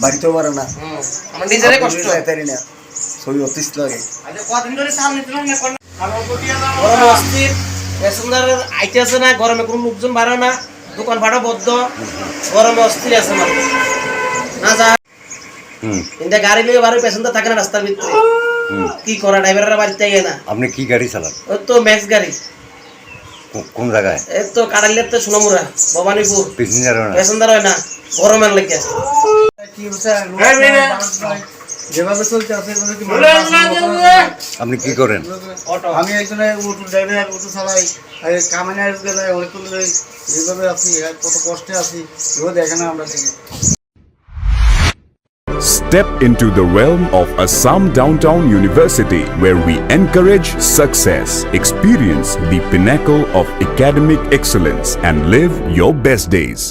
বাড়িতেও পারে না, আমার নিজেরই কষ্ট পারি না, ছবি অতিষ্ঠ লাগে। কদিন ধরে চাল নিতে না গরমে অস্থির, প্যাসেঞ্জারের আইতে আছে না, গরমে কোনো লোকজন বাড়ে না, দোকান ভাড়া বদ্ধ, গরমে অস্থির আছে মানুষ না যা। কিন্তু গাড়ি নিয়ে বাড়ি প্যাসেঞ্জার থাকে না রাস্তার ভিতরে, কি করা, ড্রাইভাররা বাড়িতে গিয়ে না। আপনি কি গাড়ি চালান? ওই তো ম্যাক্স গাড়ি, কোন জায়গায়? এই তো কাড়াইলের তো সোনামুড়া ভবানীপুর, প্যাসেঞ্জার হয় না? প্যাসেঞ্জার হয় না, গরমের লেগে যেভাবে চলছে আছে আপনি কি করেন? আমি একজন অটো ড্রাইভার, অটো চালাই, কামানে গেলে অনেক যেভাবে আছি কত কষ্টে আছি, এভাবে দেখে না আমরা থেকে। Step into the realm of Assam Downtown University, where we encourage success, experience the pinnacle of academic excellence, and live your best days.